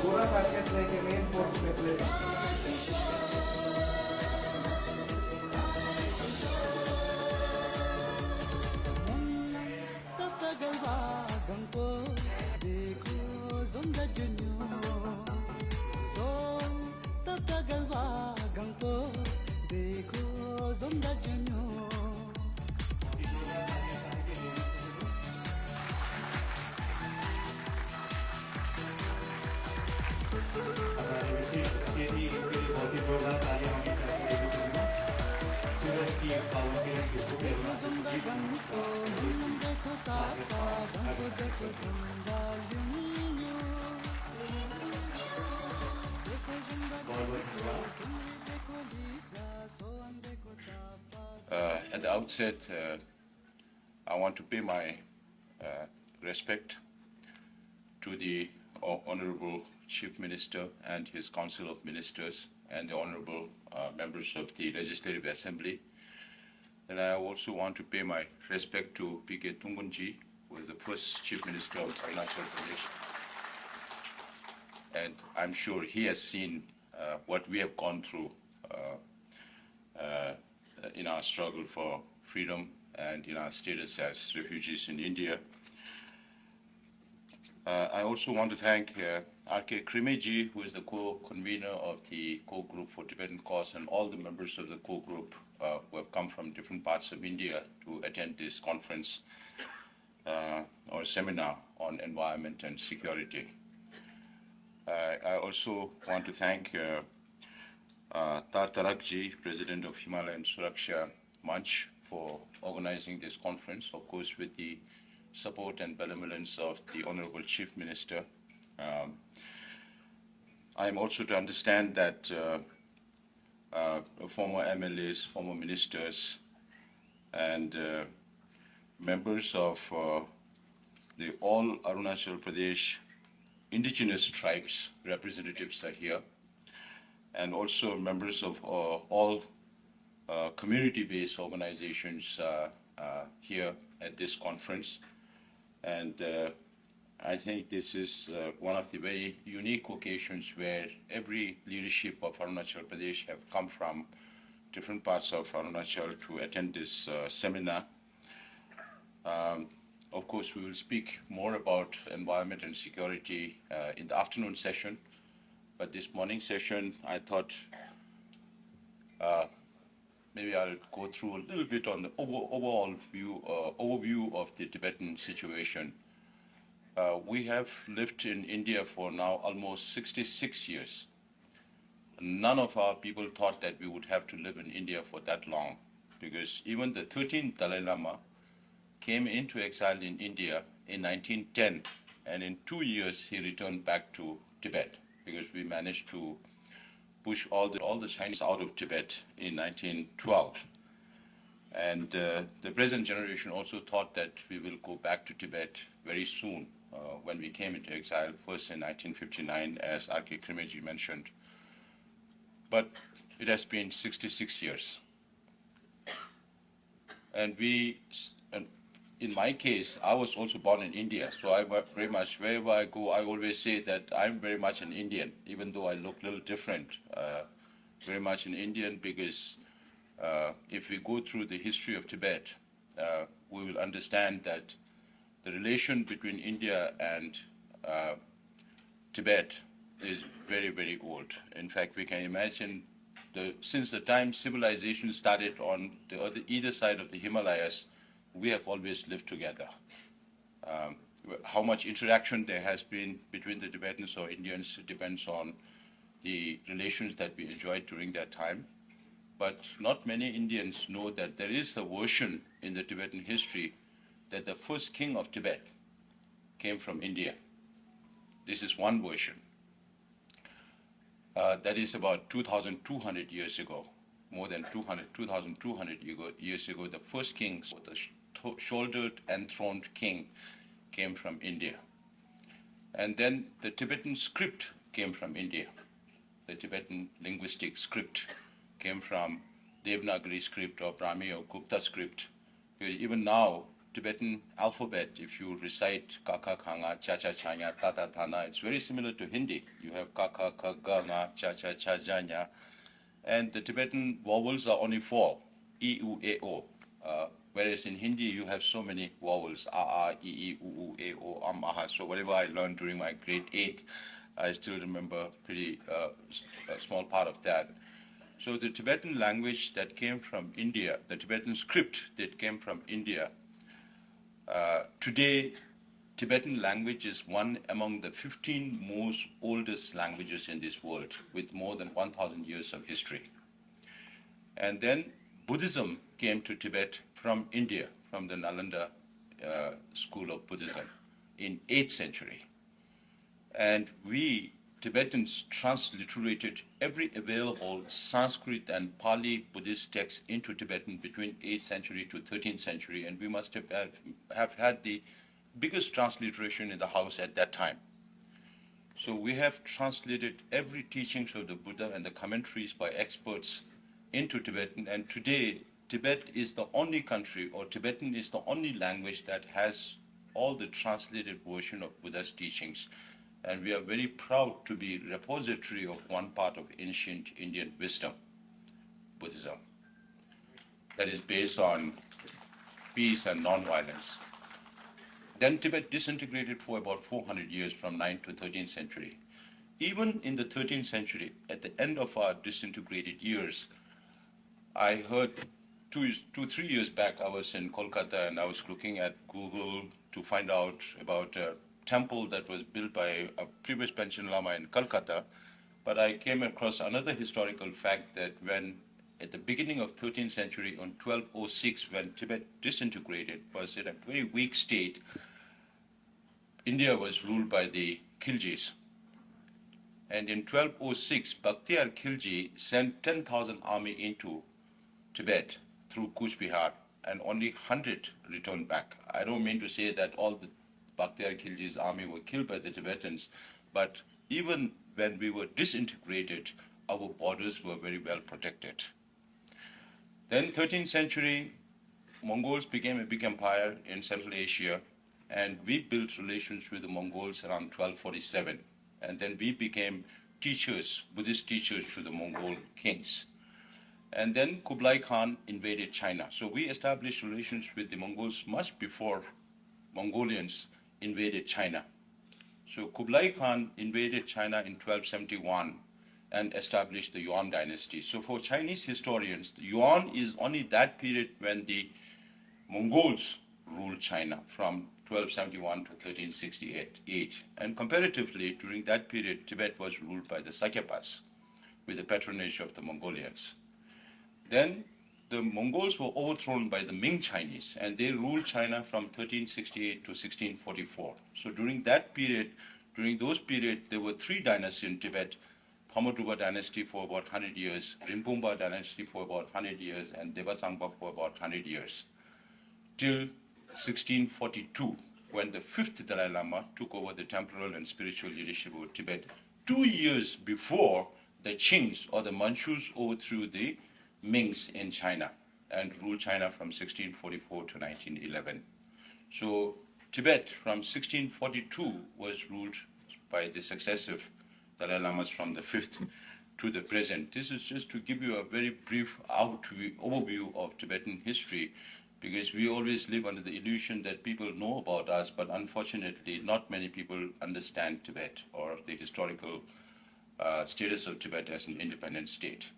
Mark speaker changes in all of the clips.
Speaker 1: पूरा पैकेट लेके main port पे play
Speaker 2: At the outset, I want to pay my respect to the Honorable Chief Minister and his Council of Ministers and the Honorable members of the Legislative Assembly. And I also want to pay my respect to P.K. Tungunji, who is the first Chief Minister of Arunachal Pradesh. And I'm sure he has seen what we have gone through in our struggle for freedom and in our status as refugees in India. I also want to thank R.K. Krimeji, who is the co-convener of the core group for Tibetan cause, and all the members of the core group who have come from different parts of India to attend this conference or seminar on environment and security. I also want to thank Tar Tarakji, President of Himalayan Suraksha Manch, for organizing this conference, of course, with the support and benevolence of the Honorable Chief Minister. I am also to understand that former MLAs, former ministers, and members of the all Arunachal Pradesh indigenous tribes representatives are here, and also members of all community-based organizations here at this conference. And I think this is one of the very unique occasions where every leadership of Arunachal Pradesh have come from different parts of Arunachal to attend this seminar. Of course, we will speak more about environment and security in the afternoon session, but this morning session, I thought maybe I'll go through a little bit on the overall view, overview of the Tibetan situation. We have lived in India for now almost 66 years. None of our people thought that we would have to live in India for that long, because even the 13th Dalai Lama came into exile in India in 1910, and in 2 years he returned back to Tibet, because we managed to push all the Chinese out of Tibet in 1912. And the present generation also thought that we will go back to Tibet very soon when we came into exile, first in 1959, as R.K. Krimeji mentioned. But it has been 66 years. And in my case, I was also born in India, so I very much, wherever I go, I always say that I'm very much an Indian, even though I look a little different. Very much an Indian because if we go through the history of Tibet, we will understand that the relation between India and Tibet is very, very old. In fact, we can imagine since the time civilization started on either side of the Himalayas, we have always lived together. How much interaction there has been between the Tibetans or Indians depends on the relations that we enjoyed during that time. But not many Indians know that there is a version in the Tibetan history that the first king of Tibet came from India. This is one version. That is about 2,200 years ago, more than 2,200 years ago, the first king, the shouldered enthroned king, came from India. And then the Tibetan script came from India. The Tibetan linguistic script came from Devanagari script or Brahmi or Gupta script. Because even now, Tibetan alphabet, if you recite Kaka, Khanga, Cha Cha Chanya, Tata Thana, it's very similar to Hindi. You have Kaka, Kaga, Nga, Cha Cha Cha Janya. And the Tibetan vowels are only 4, E, U, A, O. Whereas in Hindi, you have so many vowels, A, E, E, U, A, O, Aha. So whatever I learned during my grade 8, I still remember pretty a small part of that. So the Tibetan language that came from India, the Tibetan script that came from India, today Tibetan language is one among the 15 most oldest languages in this world with more than 1,000 years of history. And then Buddhism came to Tibet from India, from the Nalanda school of Buddhism in 8th century. And we Tibetans transliterated every available Sanskrit and Pali Buddhist text into Tibetan between 8th century to 13th century, and we must have had the biggest transliteration in the house at that time. So we have translated every teachings of the Buddha and the commentaries by experts into Tibetan, and today Tibet is the only country, or Tibetan is the only language that has all the translated version of Buddha's teachings. And we are very proud to be repository of one part of ancient Indian wisdom, Buddhism, that is based on peace and non-violence. Then Tibet disintegrated for about 400 years from 9th to 13th century. Even in the 13th century, at the end of our disintegrated years, I heard 3 years back, I was in Kolkata and I was looking at Google to find out about a temple that was built by a previous Panchen Lama in Calcutta. But I came across another historical fact that when at the beginning of 13th century, on 1206, when Tibet disintegrated, was in a very weak state, India was ruled by the Khiljis. And in 1206, Bakhtiyar Khilji sent 10,000 army into Tibet through Kuch Bihar, and only 100 returned back. I don't mean to say that all the Bakhtiyar Khilji's army were killed by the Tibetans, but even when we were disintegrated, our borders were very well protected. Then 13th century, Mongols became a big empire in Central Asia, and we built relations with the Mongols around 1247. And then we became teachers, Buddhist teachers to the Mongol kings. And then Kublai Khan invaded China. So we established relations with the Mongols much before Mongolians invaded China. So Kublai Khan invaded China in 1271 and established the Yuan dynasty. So for Chinese historians, the Yuan is only that period when the Mongols ruled China from 1271 to 1368. And comparatively, during that period, Tibet was ruled by the Sakyapas with the patronage of the Mongolians. Then the Mongols were overthrown by the Ming Chinese, and they ruled China from 1368 to 1644. So during those periods, there were 3 dynasties in Tibet: Pamodruba dynasty for about 100 years, Rinpoche dynasty for about 100 years, and Devachangpa for about 100 years, till 1642, when the 5th Dalai Lama took over the temporal and spiritual leadership of Tibet, 2 years before the Qings or the Manchus overthrew the Mings in China and ruled China from 1644 to 1911. So Tibet from 1642 was ruled by the successive Dalai Lamas from the 5th to the present. This is just to give you a very brief overview of Tibetan history, because we always live under the illusion that people know about us, but unfortunately not many people understand Tibet or the historical status of Tibet as an independent state.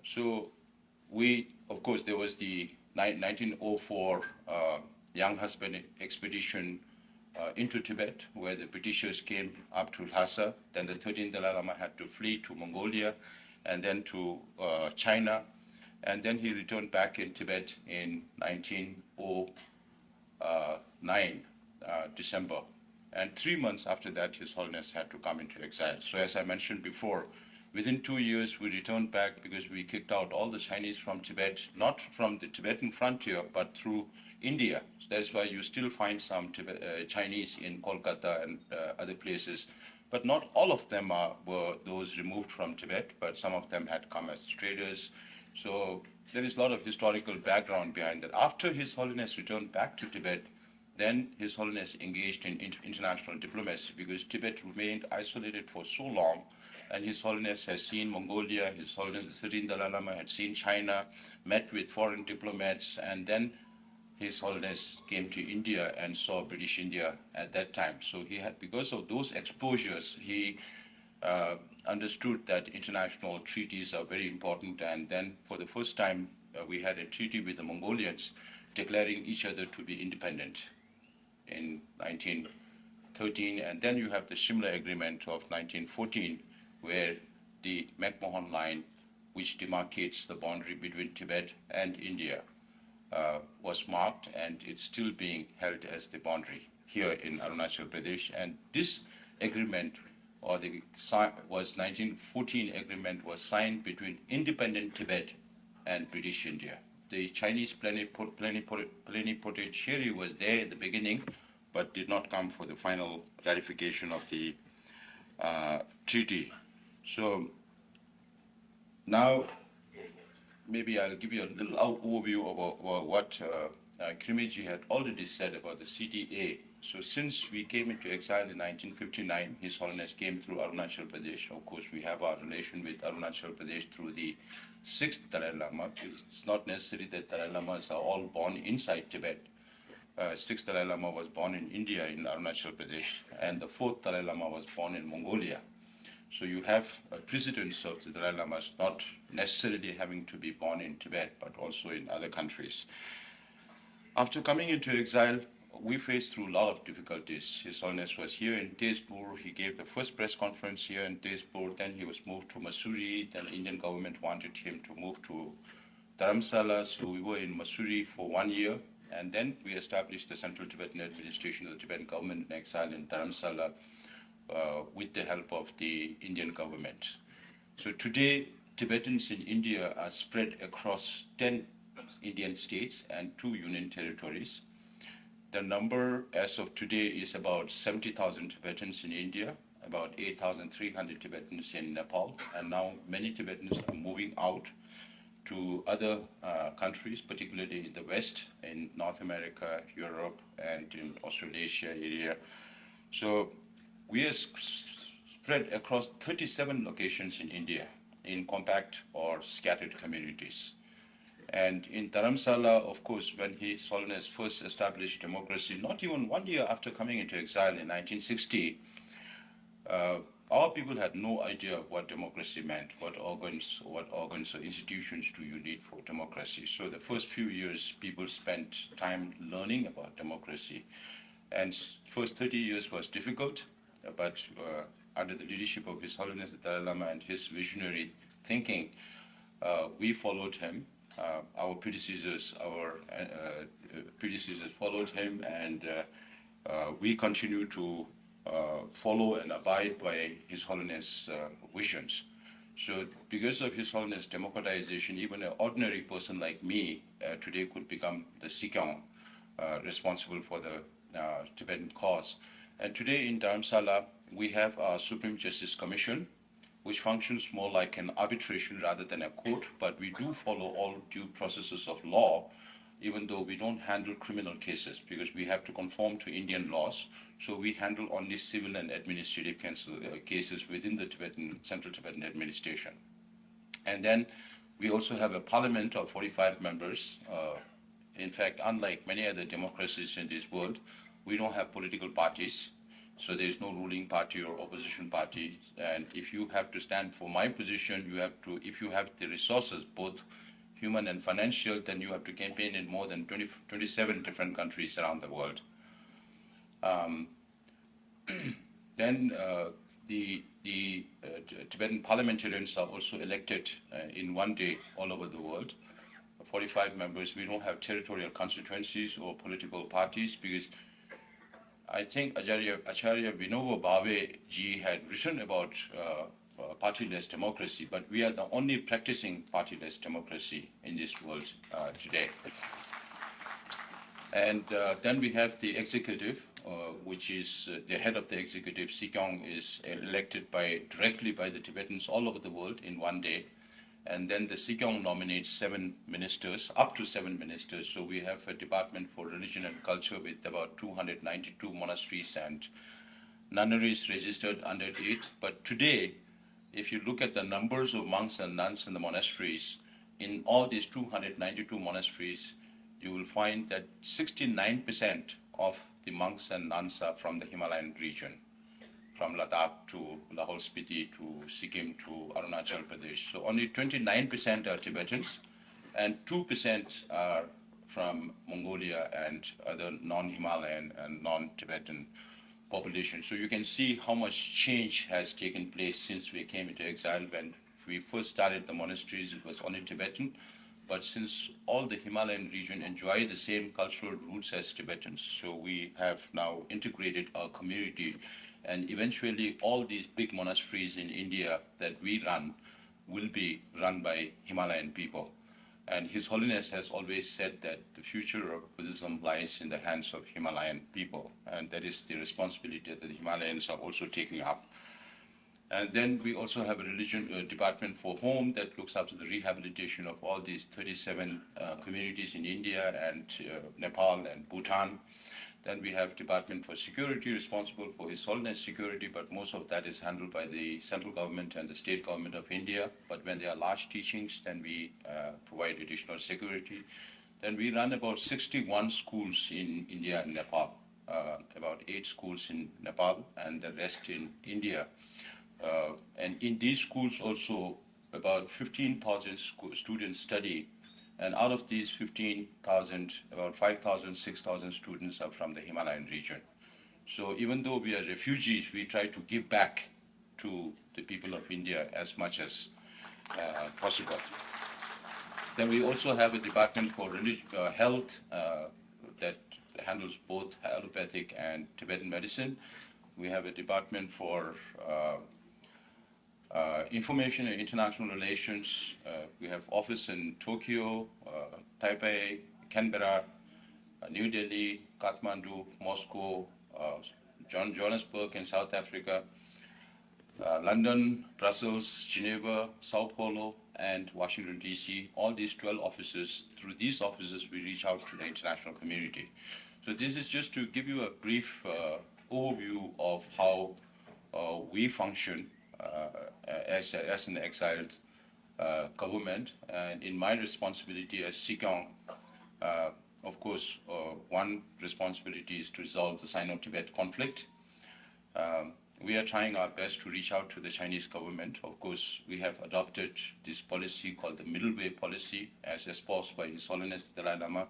Speaker 2: So of course, there was the 1904 Young Husband expedition into Tibet, where the Britishers came up to Lhasa. Then the 13th Dalai Lama had to flee to Mongolia and then to China. And then he returned back in Tibet in 1909, December. And 3 months after that, His Holiness had to come into exile. So as I mentioned before, within 2 years, we returned back because we kicked out all the Chinese from Tibet, not from the Tibetan frontier, but through India. So that's why you still find some Chinese in Kolkata and other places. But not all of them were those removed from Tibet, but some of them had come as traders. So there is a lot of historical background behind that. After His Holiness returned back to Tibet, then His Holiness engaged in international diplomacy, because Tibet remained isolated for so long. And His Holiness has seen Mongolia, His Holiness the 13th Dalai Lama had seen China, met with foreign diplomats, and then His Holiness came to India and saw British India at that time. So he had, because of those exposures, he understood that international treaties are very important. And then for the first time, we had a treaty with the Mongolians declaring each other to be independent in 1913. And then you have the Shimla Agreement of 1914, where the McMahon Line, which demarcates the boundary between Tibet and India, was marked, and it's still being held as the boundary here in Arunachal Pradesh. And this agreement, or the 1914 agreement, was signed between independent Tibet and British India. The Chinese plenipotentiary was there in the beginning, but did not come for the final ratification of the treaty. So now maybe I'll give you a little overview about what Krimiji had already said about the CTA. So since we came into exile in 1959, His Holiness came through Arunachal Pradesh. Of course, we have our relation with Arunachal Pradesh through the 6th Dalai Lama. It's not necessary that Dalai Lamas are all born inside Tibet. 6th Dalai Lama was born in India, in Arunachal Pradesh, and the 4th Dalai Lama was born in Mongolia. So you have precedents of the Dalai Lamas not necessarily having to be born in Tibet, but also in other countries. After coming into exile, we faced through a lot of difficulties. His Holiness was here in Tezpur. He gave the first press conference here in Tezpur. Then he was moved to Mussoorie. Then the Indian government wanted him to move to Dharamsala. So we were in Mussoorie for 1 year. And then we established the Central Tibetan Administration of the Tibetan government in exile in Dharamsala with the help of the Indian government. So today, Tibetans in India are spread across 10 Indian states and 2 union territories. The number as of today is about 70,000 Tibetans in India, about 8,300 Tibetans in Nepal, and now many Tibetans are moving out to other countries, particularly in the West, in North America, Europe, and in Australasia area. So we are spread across 37 locations in India in compact or scattered communities. And in Dharamsala, of course, when His Holiness first established democracy, not even 1 year after coming into exile in 1960, our people had no idea what democracy meant, what organs or institutions do you need for democracy. So the first few years, people spent time learning about democracy. And first 30 years was difficult, but under the leadership of His Holiness the Dalai Lama and his visionary thinking, we followed him. Our predecessors followed him, and we continue to follow and abide by His Holiness' visions. So because of His Holiness' democratization, even an ordinary person like me today could become the Sikyong responsible for the Tibetan cause. And today in Dharamsala, we have our Supreme Justice Commission, which functions more like an arbitration rather than a court, but we do follow all due processes of law, even though we don't handle criminal cases because we have to conform to Indian laws. So we handle only civil and administrative cases within the Central Tibetan administration. And then we also have a parliament of 45 members. In fact, unlike many other democracies in this world, we don't have political parties. So there's no ruling party or opposition party. And if you have to stand for my position, you have to, if you have the resources, both human and financial, then you have to campaign in more than 27 different countries around the world. Then the Tibetan parliamentarians are also elected in one day all over the world. 45 members. We don't have territorial constituencies or political parties because I think Acharya Vinoba Bhave ji had written about partyless democracy, but we are the only practicing partyless democracy in this world today. And then we have the executive, which is the head of the executive. Sikyong is elected directly by the Tibetans all over the world in one day. And then the Sikyong nominates 7 ministers, up to 7 ministers. So we have a department for religion and culture with about 292 monasteries and nunneries registered under it. But today, if you look at the numbers of monks and nuns in the monasteries, in all these 292 monasteries, you will find that 69% of the monks and nuns are from the Himalayan region, from Ladakh to Lahaul Spiti to Sikkim to Arunachal Pradesh. So only 29% are Tibetans and 2% are from Mongolia and other non-Himalayan and non-Tibetan population. So you can see how much change has taken place since we came into exile. When we first started the monasteries, it was only Tibetan. But since all the Himalayan region enjoy the same cultural roots as Tibetans, so we have now integrated our community, and eventually all these big monasteries in India that we run will be run by Himalayan people. And His Holiness has always said that the future of Buddhism lies in the hands of Himalayan people, and that is the responsibility that the Himalayans are also taking up. And then we also have a religion department for home that looks after the rehabilitation of all these 37 communities in India and Nepal and Bhutan. Then we have department for security responsible for His Holiness security, but most of that is handled by the central government and the state government of India. But when there are large teachings, then we provide additional security. Then we run about 61 schools in India and Nepal, about 8 schools in Nepal and the rest in India. And in these schools also about 15,000 students study, and out of these 15,000, about 5,000, 6,000 students are from the Himalayan region. So even though we are refugees, we try to give back to the people of India as much as possible. Then we also have a department for health that handles both allopathic and Tibetan medicine. We have a department for information and international relations. We have office in Tokyo, Taipei, Canberra, New Delhi, Kathmandu, Moscow, Johannesburg in South Africa, London, Brussels, Geneva, Sao Paulo, and Washington, D.C. All these 12 offices, through these offices, we reach out to the international community. So this is just to give you a brief overview of how we function as an exiled government. And in my responsibility as Sikyong, of course, one responsibility is to resolve the Sino-Tibet conflict. We are trying our best to reach out to the Chinese government. Of course, we have adopted this policy called the Middle Way policy, as espoused by His Holiness the Dalai Lama.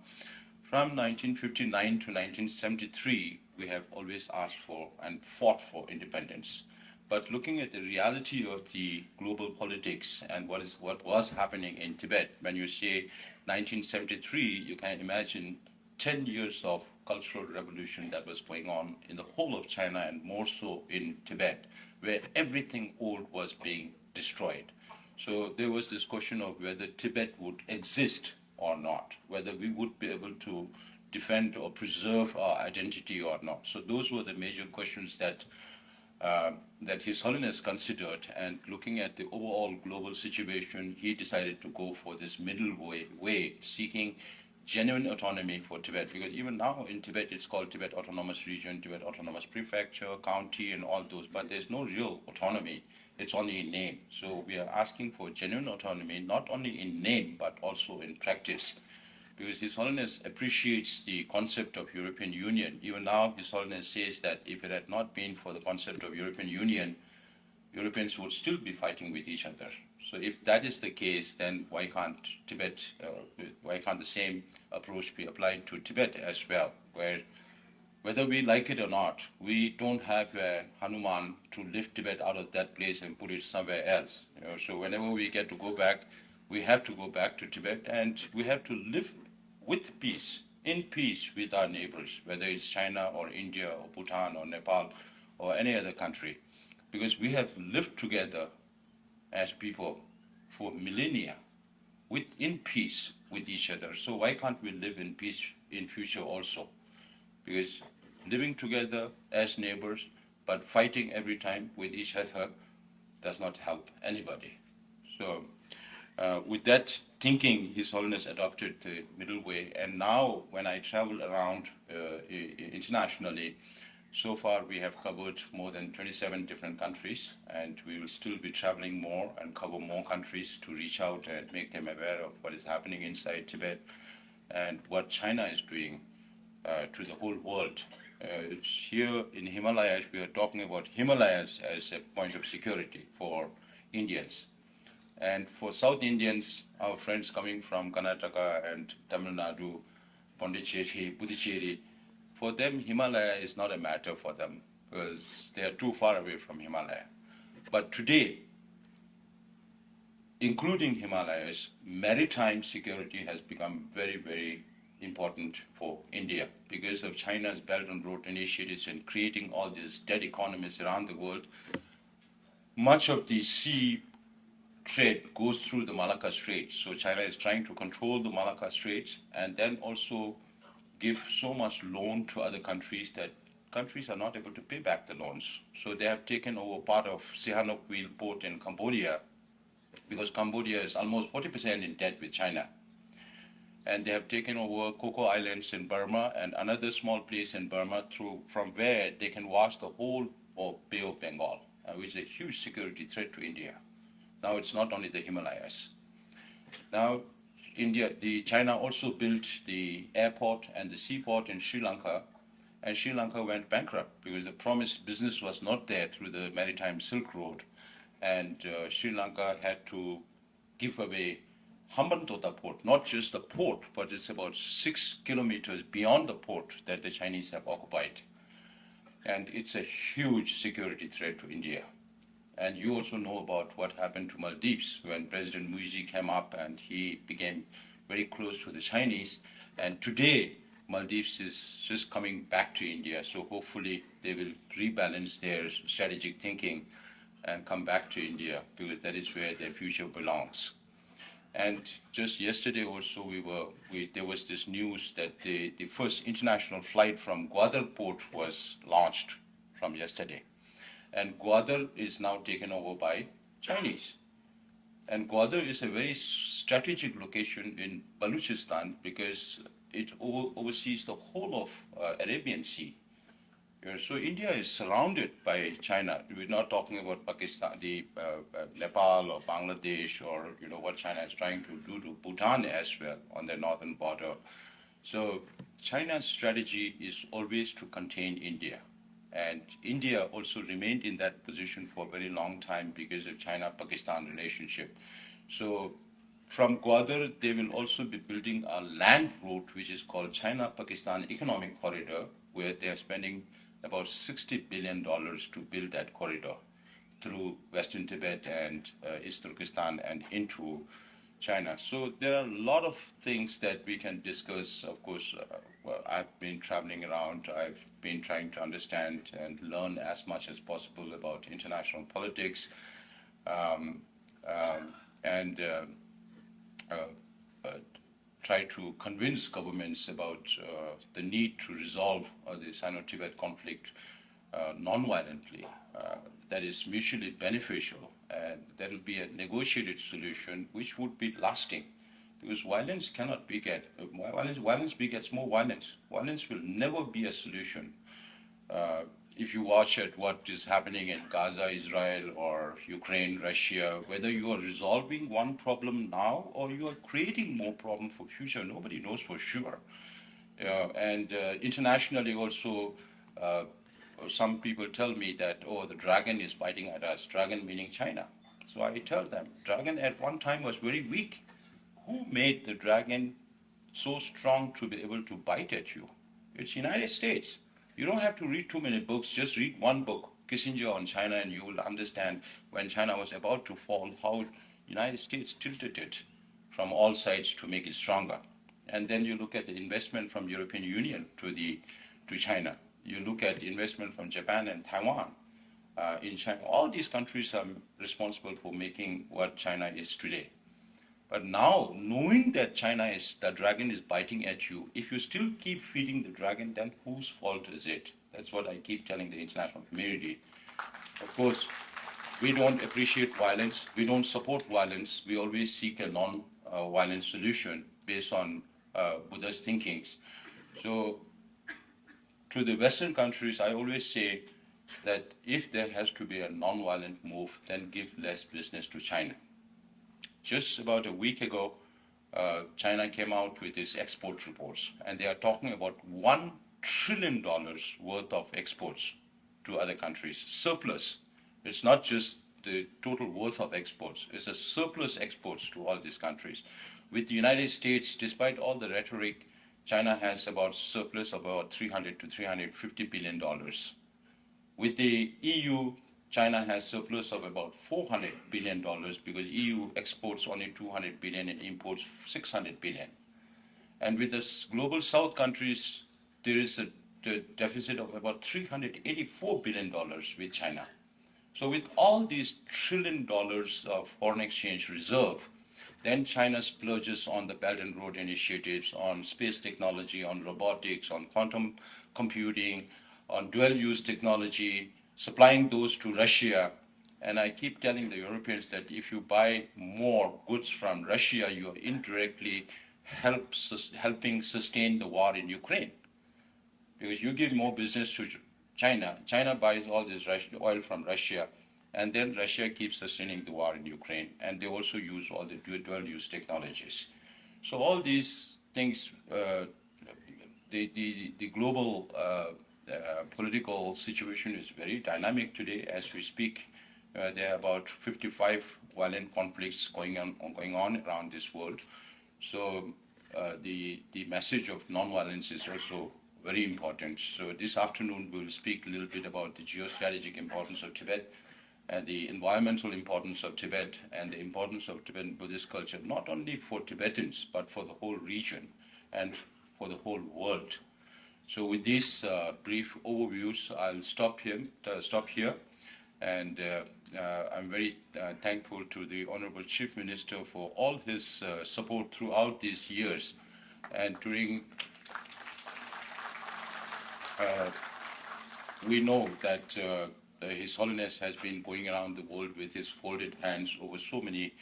Speaker 2: From 1959 to 1973, we have always asked for and fought for independence. But looking at the reality of the global politics and what was happening in Tibet, when you say 1973, you can imagine 10 years of cultural revolution that was going on in the whole of China and more so in Tibet, where everything old was being destroyed. So there was this question of whether Tibet would exist or not, whether we would be able to defend or preserve our identity or not. So those were the major questions that that His Holiness considered, and looking at the overall global situation, he decided to go for this middle way, seeking genuine autonomy for Tibet. Because even now in Tibet, it's called Tibet Autonomous Region, Tibet Autonomous Prefecture, County, and all those, but there's no real autonomy. It's only in name. So we are asking for genuine autonomy, not only in name, but also in practice. Because His Holiness appreciates the concept of European Union. Even now, His Holiness says that if it had not been for the concept of European Union, Europeans would still be fighting with each other. So if that is the case, then why can't why can't the same approach be applied to Tibet as well, where whether we like it or not, we don't have a Hanuman to lift Tibet out of that place and put it somewhere else. So whenever we get to go back, we have to go back to Tibet, and we have to live with peace, in peace with our neighbors, whether it's China or India or Bhutan or Nepal or any other country, because we have lived together as people for millennia in peace with each other. So why can't we live in peace in future also? Because living together as neighbors but fighting every time with each other does not help anybody. So with that thinking, His Holiness adopted the middle way. And now when I travel around internationally, so far we have covered more than 27 different countries, and we will still be traveling more and cover more countries to reach out and make them aware of what is happening inside Tibet and what China is doing to the whole world. Here in Himalayas, we are talking about Himalayas as a point of security for Indians. And for South Indians, our friends coming from Karnataka and Tamil Nadu, Pondicherry, Puducherry, for them, Himalaya is not a matter for them because they are too far away from Himalaya. But today, including Himalayas, maritime security has become very, very important for India because of China's Belt and Road initiatives and creating all these dead economies around the world. Much of the sea trade goes through the Malacca Straits. So China is trying to control the Malacca Straits and then also give so much loan to other countries that countries are not able to pay back the loans. So they have taken over part of Sihanoukville port in Cambodia because Cambodia is almost 40% in debt with China. And they have taken over Coco Islands in Burma and another small place in Burma from where they can watch the whole of Bay of Bengal, which is a huge security threat to India. Now it's not only the Himalayas. Now China also built the airport and the seaport in Sri Lanka, and Sri Lanka went bankrupt because the promised business was not there through the maritime Silk Road, and Sri Lanka had to give away Hambantota port, not just the port, but it's about 6 kilometers beyond the port that the Chinese have occupied. And it's a huge security threat to India. And you also know about what happened to Maldives when President Muisi came up and he became very close to the Chinese. And today, Maldives is just coming back to India. So hopefully they will rebalance their strategic thinking and come back to India because that is where their future belongs. And just yesterday also, there was this news that the first international flight from Gwadar port was launched from yesterday. And Gwadar is now taken over by Chinese. And Gwadar is a very strategic location in Balochistan because it oversees the whole of Arabian Sea. So India is surrounded by China. We're not talking about Pakistan, Nepal or Bangladesh or what China is trying to do to Bhutan as well on their northern border. So China's strategy is always to contain India. And India also remained in that position for a very long time because of China-Pakistan relationship. So from Gwadar, they will also be building a land route which is called China-Pakistan Economic Corridor, where they are spending about $60 billion to build that corridor through Western Tibet and East Turkestan and into China. So there are a lot of things that we can discuss. Of course, I've been traveling around. I've been trying to understand and learn as much as possible about international politics and try to convince governments about the need to resolve the Sino-Tibet conflict non-violently, that is mutually beneficial, and that will be a negotiated solution which would be lasting. Because violence cannot beget violence begets more violence. Violence will never be a solution. If you watch at what is happening in Gaza, Israel, or Ukraine, Russia, whether you are resolving one problem now or you are creating more problem for future, nobody knows for sure. And internationally also, some people tell me that, oh, the dragon is biting at us, dragon meaning China. So I tell them, dragon at one time was very weak. Who made the dragon so strong to be able to bite at you? It's United States. You don't have to read too many books, just read one book, Kissinger on China, and you will understand when China was about to fall, how United States tilted it from all sides to make it stronger. And then you look at the investment from European Union to China. You look at the investment from Japan and Taiwan in China. All these countries are responsible for making what China is today. But now, knowing that the dragon is biting at you, if you still keep feeding the dragon, then whose fault is it? That's what I keep telling the international community. Of course, we don't appreciate violence. We don't support violence. We always seek a non-violent solution based on Buddha's thinkings. So, to the Western countries, I always say that if there has to be a non-violent move, then give less business to China. Just about a week ago, China came out with its export reports, and they are talking about $1 trillion worth of exports to other countries. Surplus. It's not just the total worth of exports. It's a surplus exports to all these countries. With the United States, despite all the rhetoric, China has about surplus of about $300 to $350 billion. With the EU, China has surplus of about $400 billion because EU exports only $200 billion and imports $600 billion. And with the global South countries, there is a deficit of about $384 billion with China. So with all these $1 trillion of foreign exchange reserve, then China splurges on the Belt and Road initiatives, on space technology, on robotics, on quantum computing, on dual-use technology, supplying those to Russia. And I keep telling the Europeans that if you buy more goods from Russia, you are indirectly helping sustain the war in Ukraine. Because you give more business to China. China buys all this oil from Russia, and then Russia keeps sustaining the war in Ukraine. And they also use all the dual-use technologies. So all these things, the global political situation is very dynamic today. As we speak, there are about 55 violent conflicts going on around this world. So the message of nonviolence is also very important. So this afternoon we will speak a little bit about the geostrategic importance of Tibet and the environmental importance of Tibet and the importance of Tibetan Buddhist culture, not only for Tibetans, but for the whole region and for the whole world. So with these brief overviews, I'll stop here. And I'm very thankful to the Honorable Chief Minister for all his support throughout these years. And during, we know that His Holiness has been going around the world with his folded hands over so many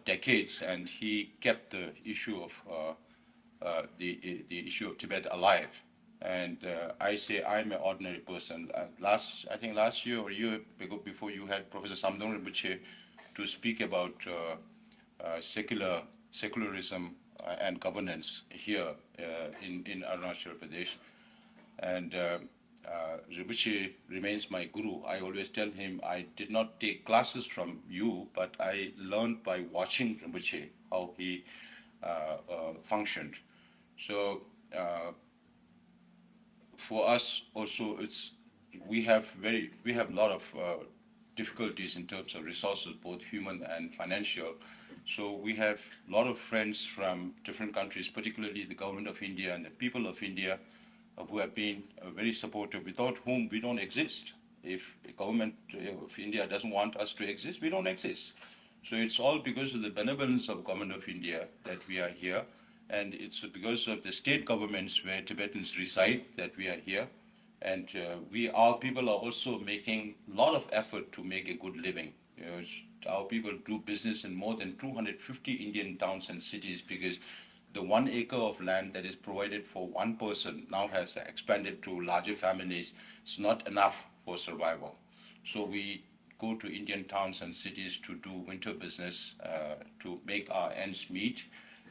Speaker 2: decades, and he kept the issue of the issue of Tibet alive. And I say I'm an ordinary person. I think last year or a year before, you had Professor Samdong Rinpoche to speak about secularism and governance here in Arunachal Pradesh. And Rinpoche remains my guru. I always tell him I did not take classes from you, but I learned by watching Rinpoche how he functioned. So for us also, we have a lot of difficulties in terms of resources, both human and financial. So we have a lot of friends from different countries, particularly the government of India and the people of India, who have been very supportive, without whom we don't exist. If the government of India doesn't want us to exist, we don't exist. So it's all because of the benevolence of government of India that we are here. And it's because of the state governments where Tibetans reside that we are here. And our people are also making a lot of effort to make a good living. Our people do business in more than 250 Indian towns and cities because the 1 acre of land that is provided for one person now has expanded to larger families. It's not enough for survival. So we go to Indian towns and cities to do winter business to make our ends meet.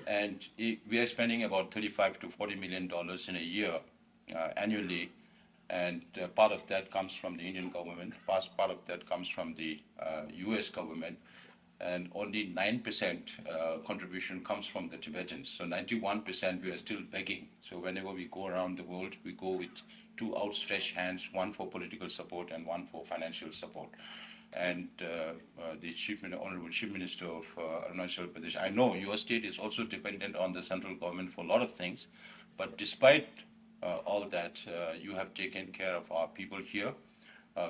Speaker 2: And we are spending about $35 to $40 million in a year annually, and part of that comes from the Indian government, part of that comes from the US government, and only 9% contribution comes from the Tibetans. So 91% we are still begging. So whenever we go around the world, we go with two outstretched hands, one for political support and one for financial support. And the Honorable Chief Minister of Arunachal Pradesh, I know your state is also dependent on the central government for a lot of things, but despite all that, you have taken care of our people here.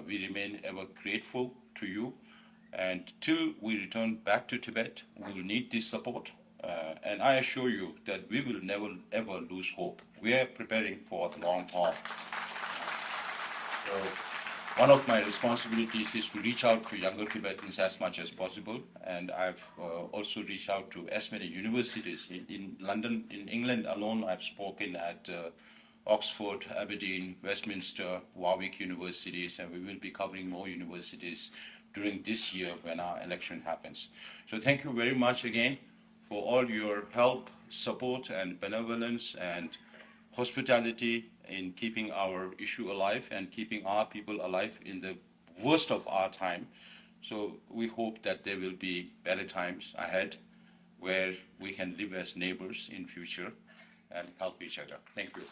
Speaker 2: We remain ever grateful to you. And till we return back to Tibet, we will need this support. And I assure you that we will never, ever lose hope. We are preparing for the long haul. So one of my responsibilities is to reach out to younger Tibetans as much as possible. And I've also reached out to as many universities. In London, in England alone, I've spoken at Oxford, Aberdeen, Westminster, Warwick universities, and we will be covering more universities during this year when our election happens. So thank you very much again for all your help, support, and benevolence and hospitality in keeping our issue alive and keeping our people alive in the worst of our time. So we hope that there will be better times ahead where we can live as neighbors in future and help each other. Thank you.